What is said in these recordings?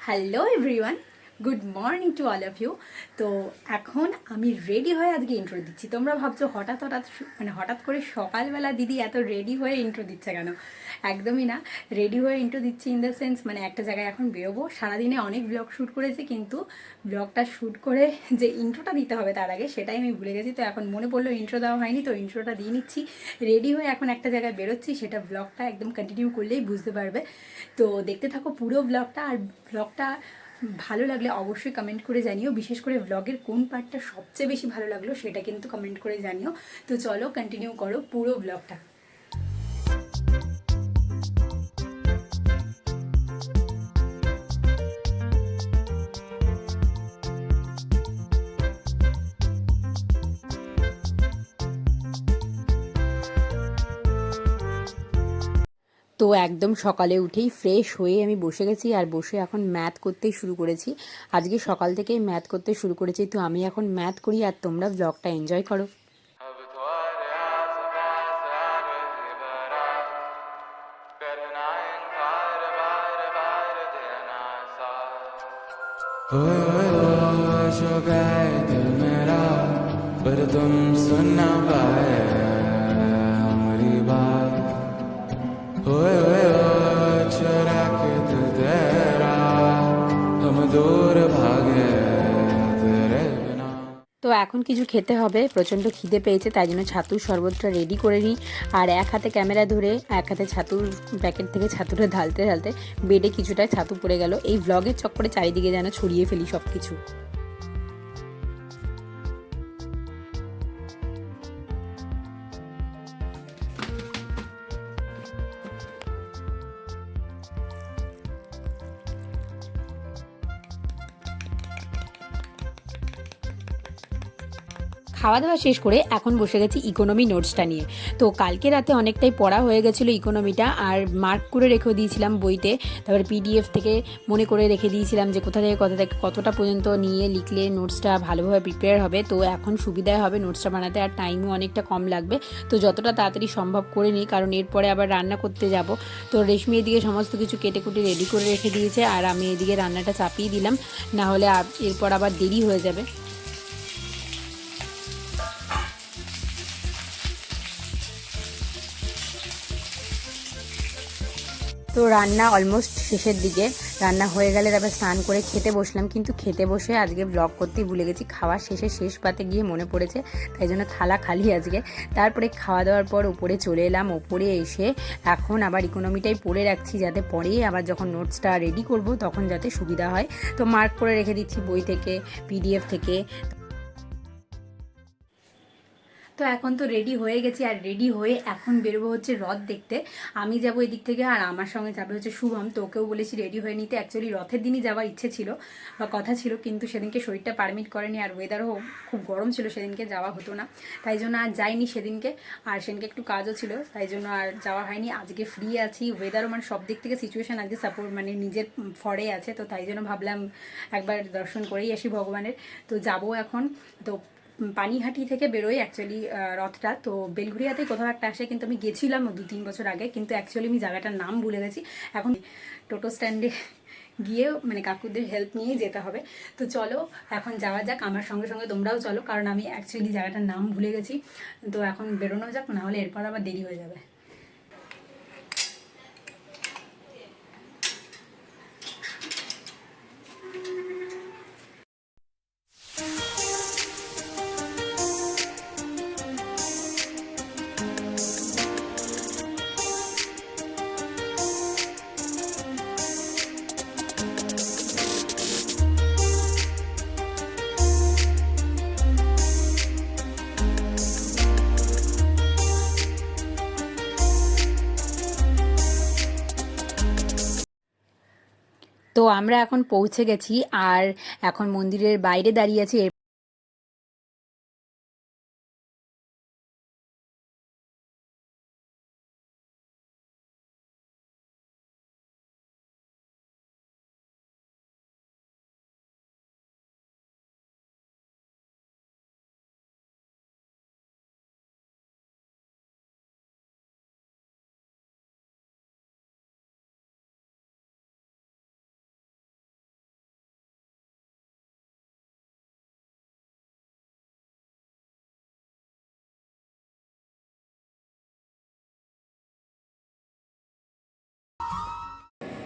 Hello everyone, good morning to all of you. তো এখন আমি রেডি হয়ে আজকে ইন্ট্রো দিচ্ছি। তোমরা ভাবছো হঠাৎ হঠাৎ হঠাৎ করে সকালবেলা দিদি এত রেডি হয়ে ইন্ট্রো দিচ্ছে কেন? একদমই না। রেডি হয়ে ইন্ট্রো দিচ্ছি ইন দ্য সেন্স একটা জায়গায় এখন বেরোবো। সারাদিনে অনেক ব্লগ শ্যুট করেছি, কিন্তু ব্লগটা শ্যুট করে যে ইন্ট্রোটা দিতে হবে তার আগে সেটাই আমি ভুলে গেছি। তো এখন মনে পড়লো ইন্ট্রো দেওয়া হয়নি, তো ইন্ট্রোটা দিয়ে নিচ্ছি। রেডি হয়ে এখন একটা জায়গায় বেরোচ্ছি, সেটা ব্লগটা একদম কন্টিনিউ করলেই বুঝতে পারবে। তো দেখতে থাকো পুরো ব্লগটা। আর ব্লগটা ভালো লাগলে অবশ্যই কমেন্ট করে জানিও। বিশেষ করে ব্লগের কোন পার্টটা সবচেয়ে বেশি ভালো লাগলো সেটা কিন্তু কমেন্ট করে জানিও। তো চলো কন্টিনিউ করো পুরো ব্লগটা। তো একদম সকালে উঠেই ফ্রেশ হয়ে আমি বসে গেছি, আর বসে এখন ম্যাথ করতেই শুরু করেছি। আজকে সকাল থেকেই ম্যাথ করতে শুরু করেছি। তো আমি এখন ম্যাথ করি আর তোমরা ব্লগটা এনজয় করো। जो गए दिल मेरा पर तुम सुन ना पाए हमारी बात होए चुरा के दिल तेरा हम दूर भागे तेरे बिना। তো এখন কিছু খেতে হবে, প্রচণ্ড খিদে পেয়েছে, তাই জন্য ছাতুর শরবতটা রেডি করে নিই। আর এক হাতে ক্যামেরা ধরে এক হাতে ছাতুর প্যাকেট থেকে ছাতুটা ঢালতে ঢালতে বেডে কিছুটা ছাতু পড়ে গেল। এই ভ্লগের চক্করে চারিদিকে যেন ছড়িয়ে ফেলি সব কিছু। খাওয়া দাওয়া শেষ করে এখন বসে গেছি ইকোনমি নোটসটা নিয়ে। তো কালকে রাতে অনেকটাই পড়া হয়ে গেছিলো ইকোনমিটা, আর মার্ক করে রেখেও দিয়েছিলাম বইতে। তারপরে পিডিএফ থেকে মনে করে রেখে দিয়েছিলাম যে কোথা থেকে কতটা পর্যন্ত নিয়ে লিখলে নোটসটা ভালোভাবে প্রিপেয়ার হবে। তো এখন সুবিধায় হবে নোটসটা বানাতে, আর টাইমও অনেকটা কম লাগবে। তো যতটা তাড়াতাড়ি সম্ভব করে নিই, কারণ এরপরে আবার রান্না করতে যাব। তো রেশমি এদিকে সমস্ত কিছু কেটে কুটে রেডি করে রেখে দিয়েছে, আর আমি এদিকে রান্নাটা চাপিয়ে দিলাম, না হলে এরপর আবার দেরি হয়ে যাবে। তো রান্না অলমোস্ট শেষের দিকে, রান্না হয়ে গেলে তারপর স্নান করে খেতে বসলাম। কিন্তু খেতে বসে আজকে ব্লগ করতেই ভুলে গেছি। খাওয়ার শেষে শেষ পাতে গিয়ে মনে পড়েছে, তাই জন্য থালা খালি আজকে। তারপরে খাওয়া দাওয়ার পর উপরে চলে এলাম। উপরে এসে এখন আবার ইকোনমিটাই পড়ে রাখছি, যাতে পরে আবার যখন নোটসটা রেডি করব তখন যাতে সুবিধা হয়। তো মার্ক করে রেখে দিচ্ছি বই থেকে, পিডিএফ থেকে। তো এখন তো রেডি হয়ে গেছি, আর রেডি হয়ে এখন বেরোবো হচ্ছে রথ দেখতে। আমি যাব এদিক থেকে, আর আমার সঙ্গে যাবে হচ্ছে শুভম। তো ওকেও বলেছি রেডি হয়ে নিতে। অ্যাকচুয়ালি রথের দিনই যাওয়ার ইচ্ছে ছিল বা কথা ছিল, কিন্তু সেদিনকে শরীরটা পারমিট করেনি, আর ওয়েদারও খুব গরম ছিল, সেদিনকে যাওয়া হতো না। তাই জন্য আর যাইনি সেদিনকে। আর সেদিনকে একটু কাজও ছিল, তাই জন্য আর যাওয়া হয়নি। আজকে ফ্রি আছি, ওয়েদারও সব দিক থেকে সিচুয়েশান আজকে সাপোর্ট নিজের ফরে আছে। তো তাই জন্য ভাবলাম একবার দর্শন করেই আসি ভগবানের। তো যাবো এখন। তো পানিহাটি থেকে বেরোই অ্যাকচুয়ালি রথটা। তো বেলঘুরিয়াতে কোথাও একটা আসে, কিন্তু আমি গেছিলাম 2-3 বছর আগে, কিন্তু অ্যাকচুয়ালি আমি জায়গাটার নাম ভুলে গেছি। এখন টোটো স্ট্যান্ডে গিয়ে কাকুদের হেল্প নিয়েই যেতে হবে। তো চলো এখন যাওয়া যাক, আমার সঙ্গে সঙ্গে তোমরাও চলো, কারণ আমি অ্যাকচুয়ালি জায়গাটার নাম ভুলে গেছি। তো এখন বেরোনো যাক, নাহলে এরপর আবার দেরি হয়ে যাবে। তো আমরা এখন পৌঁছে গেছি, আর এখন মন্দিরের বাইরে দাঁড়িয়ে আছি।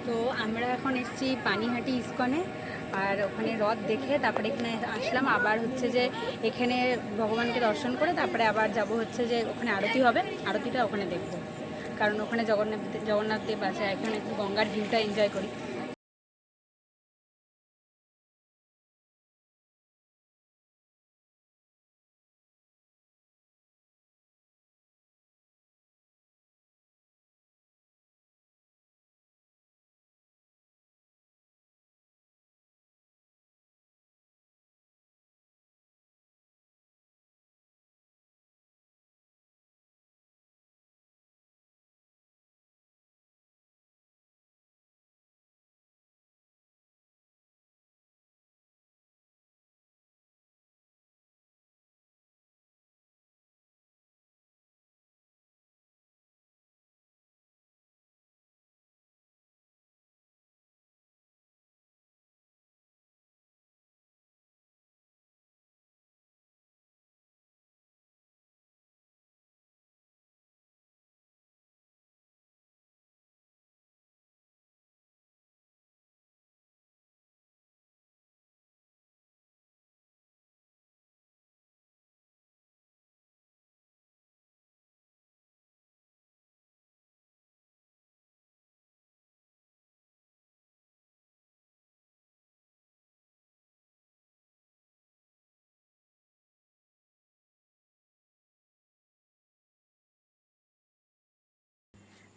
তো আমরা এখন এসেছি পানিহাটি ইস্কনে, আর ওখানে রথ দেখে তারপরে এখানে আসলাম। আবার হচ্ছে যে এখানে ভগবানকে দর্শন করে তারপরে আবার যাব হচ্ছে যে ওখানে আরতি হবে, আরতিটা ওখানে দেখবো, কারণ ওখানে জগন্নাথ দেব আছে। এখানে একটু গঙ্গার ভিউটা এনজয় করি।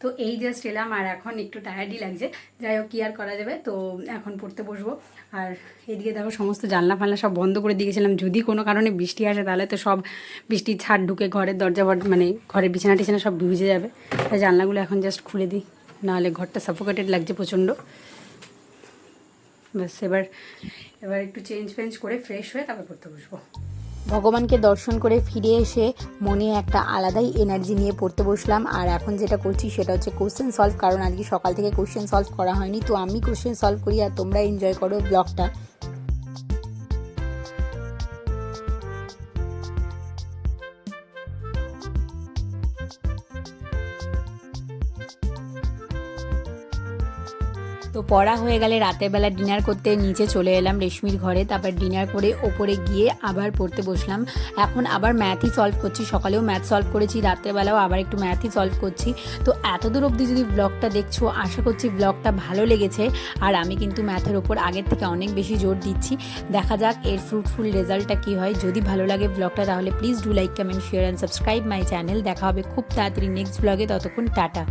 তো এই জাস্ট এলাম, আর এখন একটু টায়ার্ডই লাগছে। যাই হোক, কি আর করা যাবে। তো এখন পড়তে বসবো। আর এদিকে দেখো সমস্ত জানলা ফালনা সব বন্ধ করে দিয়েছিলাম, যদি কোনো কারণে বৃষ্টি আসে তাহলে তো সব বৃষ্টির ছাদ ঢুকে ঘরের দরজা মানে ঘরের বিছানা টিছানা সব ভিজে যাবে। তাই জানলাগুলো এখন জাস্ট খুলে দিই, নাহলে ঘরটা সাফোকেটেড লাগছে প্রচণ্ড। ব্যাস এবার একটু চেঞ্জ করে ফ্রেশ হয়ে তারপর পড়তে বসবো। ভগবানকে দর্শন করে ফিরে এসে মনে একটা আলাদাই এনার্জি নিয়ে পড়তে বসলাম। আর এখন যেটা করছি সেটা হচ্ছে কোশ্চেন সলভ, কারণ আজকে সকাল থেকে কোশ্চেন সলভ করা হয়নি। তো আমি কোশ্চেন সলভ করি আর তোমরা এনজয় করো ব্লগটা। তো পড়া হয়ে গেলে রাতের বেলা ডিনার করতে নিচে চলে এলাম রেশমির ঘরে। তারপর ডিনার করে ওপরে গিয়ে আবার পড়তে বসলাম। এখন আবার ম্যাথই সলভ করছি, সকালেও ম্যাথ সলভ করেছি, রাত্রেবেলাও আবার একটু ম্যাথই সলভ করছি। তো এতদূর অবধি যদি ব্লগটা দেখছো, আশা করছি ব্লগটা ভালো লেগেছে। আর আমি কিন্তু ম্যাথের ওপর আগের থেকে অনেক বেশি জোর দিচ্ছি। দেখা যাক এর ফ্রুটফুল রেজাল্টটা কী হয়। যদি ভালো লাগে ব্লগটা তাহলে please do like, comment, share and subscribe my channel. দেখা হবে খুব তাড়াতাড়ি নেক্সট ব্লগে। ততক্ষণ টাটা।